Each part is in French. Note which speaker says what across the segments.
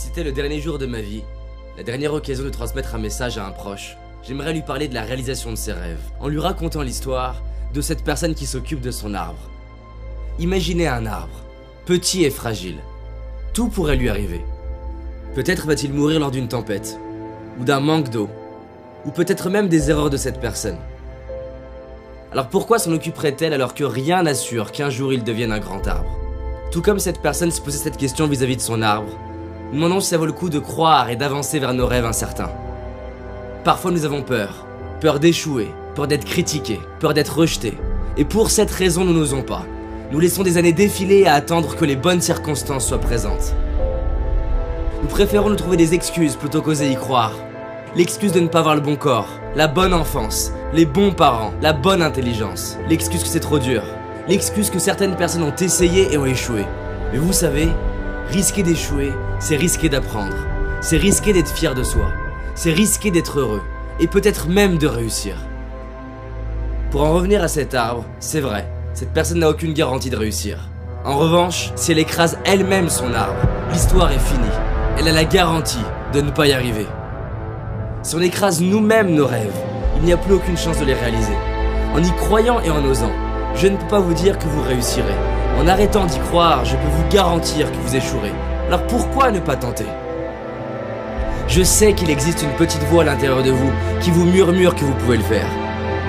Speaker 1: Si c'était le dernier jour de ma vie, la dernière occasion de transmettre un message à un proche, j'aimerais lui parler de la réalisation de ses rêves, en lui racontant l'histoire de cette personne qui s'occupe de son arbre. Imaginez un arbre, petit et fragile. Tout pourrait lui arriver. Peut-être va-t-il mourir lors d'une tempête, ou d'un manque d'eau, ou peut-être même des erreurs de cette personne. Alors pourquoi s'en occuperait-elle alors que rien n'assure qu'un jour il devienne un grand arbre? Tout comme cette personne se posait cette question vis-à-vis de son arbre, nous demandons si ça vaut le coup de croire et d'avancer vers nos rêves incertains. Parfois nous avons peur. Peur d'échouer, peur d'être critiqué, peur d'être rejeté. Et pour cette raison nous n'osons pas. Nous laissons des années défiler à attendre que les bonnes circonstances soient présentes. Nous préférons nous trouver des excuses plutôt qu'oser y croire. L'excuse de ne pas avoir le bon corps, la bonne enfance, les bons parents, la bonne intelligence. L'excuse que c'est trop dur. L'excuse que certaines personnes ont essayé et ont échoué. Mais vous savez, risquer d'échouer, c'est risquer d'apprendre. C'est risquer d'être fier de soi. C'est risquer d'être heureux. Et peut-être même de réussir. Pour en revenir à cet arbre, c'est vrai, cette personne n'a aucune garantie de réussir. En revanche, si elle écrase elle-même son arbre, l'histoire est finie. Elle a la garantie de ne pas y arriver. Si on écrase nous-mêmes nos rêves, il n'y a plus aucune chance de les réaliser. En y croyant et en osant, je ne peux pas vous dire que vous réussirez. En arrêtant d'y croire, je peux vous garantir que vous échouerez. Alors pourquoi ne pas tenter ? Je sais qu'il existe une petite voix à l'intérieur de vous qui vous murmure que vous pouvez le faire.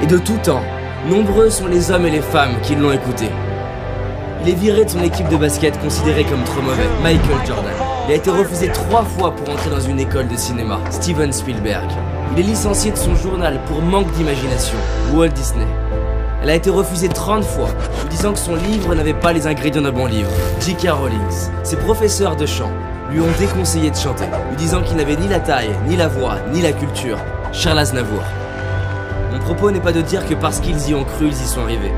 Speaker 1: Et de tout temps, nombreux sont les hommes et les femmes qui l'ont écouté. Il est viré de son équipe de basket considéré comme trop mauvais, Michael Jordan. Il a été refusé 3 fois pour entrer dans une école de cinéma, Steven Spielberg. Il est licencié de son journal pour manque d'imagination, Walt Disney. Elle a été refusée 30 fois, lui disant que son livre n'avait pas les ingrédients d'un bon livre, J.K. Rowling. Ses professeurs de chant lui ont déconseillé de chanter, lui disant qu'il n'avait ni la taille, ni la voix, ni la culture, Charles Aznavour. Mon propos n'est pas de dire que parce qu'ils y ont cru, ils y sont arrivés,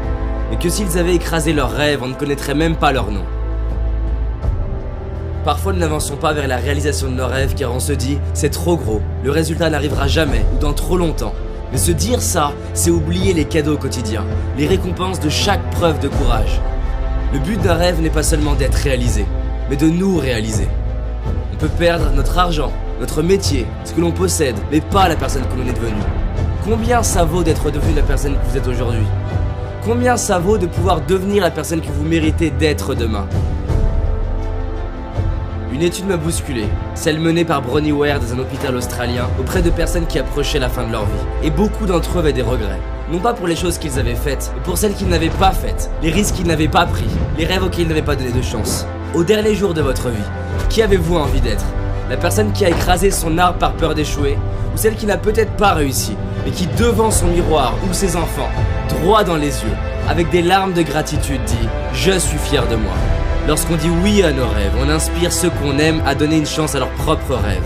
Speaker 1: mais que s'ils avaient écrasé leurs rêves, on ne connaîtrait même pas leur nom. Parfois nous n'avançons pas vers la réalisation de nos rêves car on se dit « c'est trop gros, le résultat n'arrivera jamais ou dans trop longtemps ». Mais se dire ça, c'est oublier les cadeaux quotidiens, les récompenses de chaque preuve de courage. Le but d'un rêve n'est pas seulement d'être réalisé, mais de nous réaliser. On peut perdre notre argent, notre métier, ce que l'on possède, mais pas la personne que l'on est devenu. Combien ça vaut d'être devenu la personne que vous êtes aujourd'hui? Combien ça vaut de pouvoir devenir la personne que vous méritez d'être demain? Une étude m'a bousculé, celle menée par Bronnie Ware dans un hôpital australien auprès de personnes qui approchaient la fin de leur vie. Et beaucoup d'entre eux avaient des regrets. Non pas pour les choses qu'ils avaient faites, mais pour celles qu'ils n'avaient pas faites, les risques qu'ils n'avaient pas pris, les rêves auxquels ils n'avaient pas donné de chance. Au dernier jour de votre vie, qui avez-vous envie d'être? La personne qui a écrasé son arbre par peur d'échouer, ou celle qui n'a peut-être pas réussi, mais qui devant son miroir ou ses enfants, droit dans les yeux, avec des larmes de gratitude dit « Je suis fier de moi ». Lorsqu'on dit oui à nos rêves, on inspire ceux qu'on aime à donner une chance à leurs propres rêves.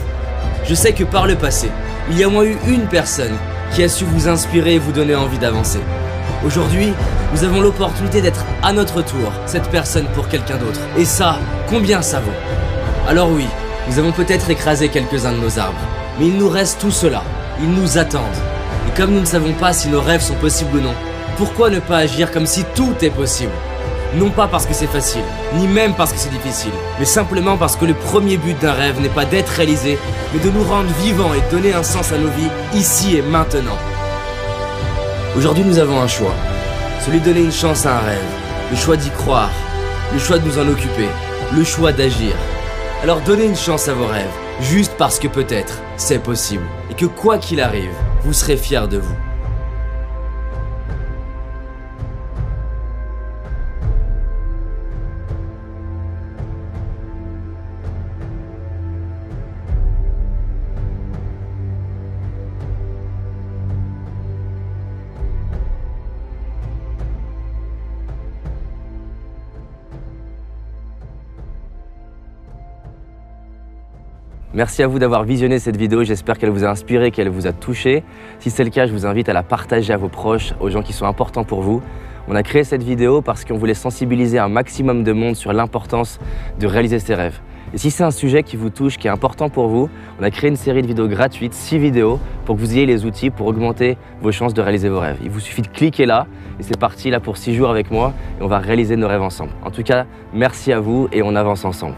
Speaker 1: Je sais que par le passé, il y a au moins eu une personne qui a su vous inspirer et vous donner envie d'avancer. Aujourd'hui, nous avons l'opportunité d'être à notre tour cette personne pour quelqu'un d'autre. Et ça, combien ça vaut? Alors oui, nous avons peut-être écrasé quelques-uns de nos arbres, mais il nous reste tout cela, ils nous attendent. Et comme nous ne savons pas si nos rêves sont possibles ou non, pourquoi ne pas agir comme si tout est possible? Non pas parce que c'est facile, ni même parce que c'est difficile, mais simplement parce que le premier but d'un rêve n'est pas d'être réalisé, mais de nous rendre vivants et de donner un sens à nos vies, ici et maintenant. Aujourd'hui nous avons un choix, celui de donner une chance à un rêve, le choix d'y croire, le choix de nous en occuper, le choix d'agir. Alors donnez une chance à vos rêves, juste parce que peut-être c'est possible, et que quoi qu'il arrive, vous serez fiers de vous.
Speaker 2: Merci à vous d'avoir visionné cette vidéo, j'espère qu'elle vous a inspiré, qu'elle vous a touché. Si c'est le cas, je vous invite à la partager à vos proches, aux gens qui sont importants pour vous. On a créé cette vidéo parce qu'on voulait sensibiliser un maximum de monde sur l'importance de réaliser ses rêves. Et si c'est un sujet qui vous touche, qui est important pour vous, on a créé une série de vidéos gratuites, 6 vidéos, pour que vous ayez les outils pour augmenter vos chances de réaliser vos rêves. Il vous suffit de cliquer là, et c'est parti là pour 6 jours avec moi, et on va réaliser nos rêves ensemble. En tout cas, merci à vous et on avance ensemble.